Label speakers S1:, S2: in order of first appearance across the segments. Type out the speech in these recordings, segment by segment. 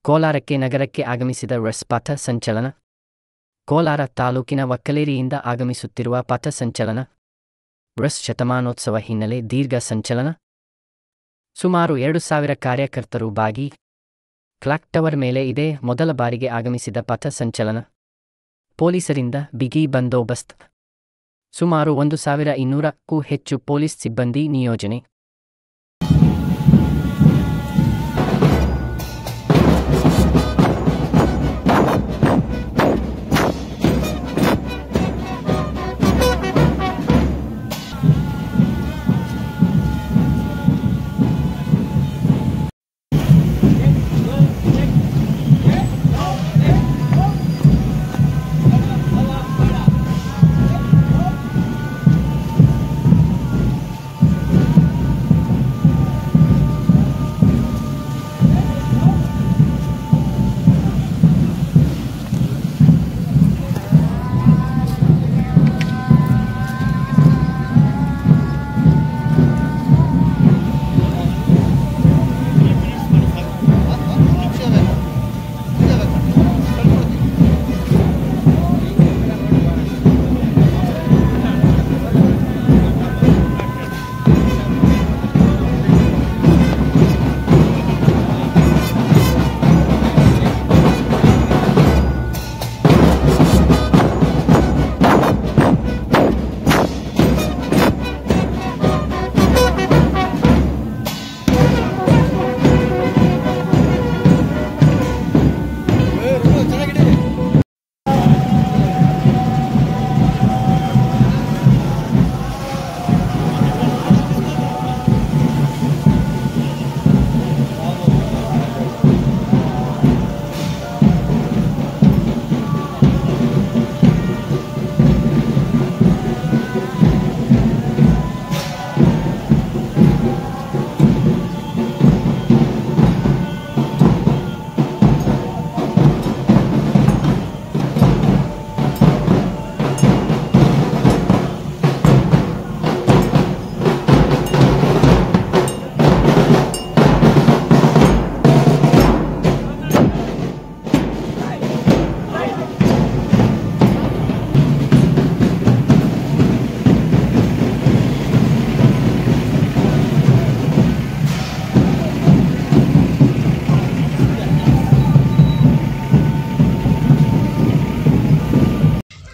S1: ಕೋಲಾರಕ್ಕೆ ನಗರಕ್ಕೆ ಆಗಮಿಸಿದ ರಸ್ ಪಥ ಸಂಚಲನ. ಕೋಲಾರ ತಾಲೂಕಿನ ವಕ್ಕಲೇರಿಯಿಂದ ಆಗಮಿಸುತ್ತಿರುವ ಪಥ ಸಂಚಲನ. ರಸ್ ಶತಮಾನೋತ್ಸವ ಹಿನ್ನೆಲೆ ದೀರ್ಘ ಸಂಚಲನ. ಸುಮಾರು 2,000 ಕಾರ್ಯಕರ್ತರು ಭಾಗಿ. ಕ್ಲಾಕ್ ಟವರ್ ಮೇಲೆ ಇದೇ ಮೊದಲ ಬಾರಿಗೆ ಆಗಮಿಸಿದ ಪಥ ಸಂಚಲನ. ಪೊಲೀಸರಿಂದ ಬಿಗಿ ಬಂದೋಬಸ್ತ್. ಸುಮಾರು 1,200ಕ್ಕೂ ಹೆಚ್ಚು ಪೊಲೀಸ್ ಸಿಬ್ಬಂದಿ ನಿಯೋಜನೆ.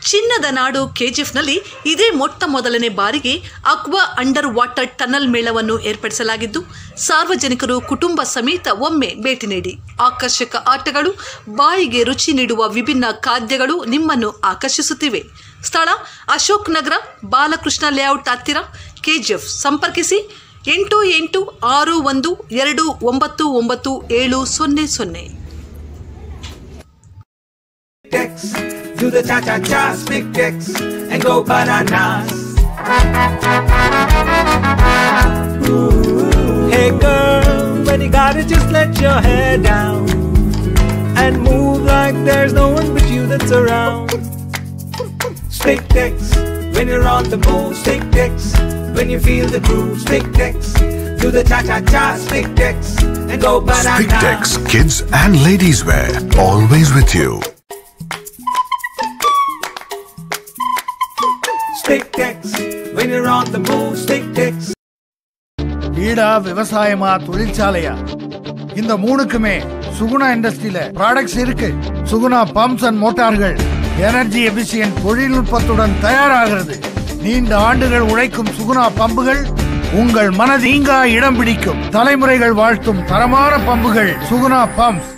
S2: ಚಿನ್ನದ ನಾಡು ಕೆಜಿಎಫ್ನಲ್ಲಿ ಇದೇ ಮೊಟ್ಟ ಮೊದಲನೇ ಬಾರಿಗೆ ಅಕ್ವಾ ಅಂಡರ್ ವಾಟರ್ ಟನಲ್ ಮೇಳವನ್ನು ಏರ್ಪಡಿಸಲಾಗಿದ್ದು, ಸಾರ್ವಜನಿಕರು ಕುಟುಂಬ ಸಮೇತ ಒಮ್ಮೆ ಭೇಟಿ ನೀಡಿ. ಆಕರ್ಷಕ ಆಟಗಳು, ಬಾಯಿಗೆ ರುಚಿ ನೀಡುವ ವಿಭಿನ್ನ ಖಾದ್ಯಗಳು ನಿಮ್ಮನ್ನು ಆಕರ್ಷಿಸುತ್ತಿವೆ. ಸ್ಥಳ ಅಶೋಕ್ ನಗರ, ಬಾಲಕೃಷ್ಣ ಲೇಔಟ್ ಹತ್ತಿರ, ಕೆಜಿಎಫ್. ಸಂಪರ್ಕಿಸಿ 8862999700.
S3: Do the cha-cha-cha, big decks, and go bananas. Ooh. Hey girl, when you got it, just let your hair down and move like there's no one but you that's around. Stick decks, when you're on the move. Stick decks, when you feel the groove. Stick decks, do the cha-cha-cha, stick decks, and go bananas.
S4: Stick decks, kids and ladies wear, always with you.
S3: Stick decks, when you're on the move. Stick decks.
S5: வீடா விவசாயமா தொழிற்சாலையா, இந்த மூணுக்குமே சுகுணா இண்டஸ்ட்ரியில products இருக்கு. Suguna pumps and மோட்டார்கள் energy efficient தொழில்நுட்பத்துடன் தயாராகிறது. நீண்ட ஆண்டுகள் உழைக்கும் சுகுணா பம்புகள் உங்கள் மனதீங்கா இடம் பிடிக்கும். தலைமுறைகள் வாழ்த்தும் தரமான பம்புகள் சுகுணா பம்ப்ஸ்.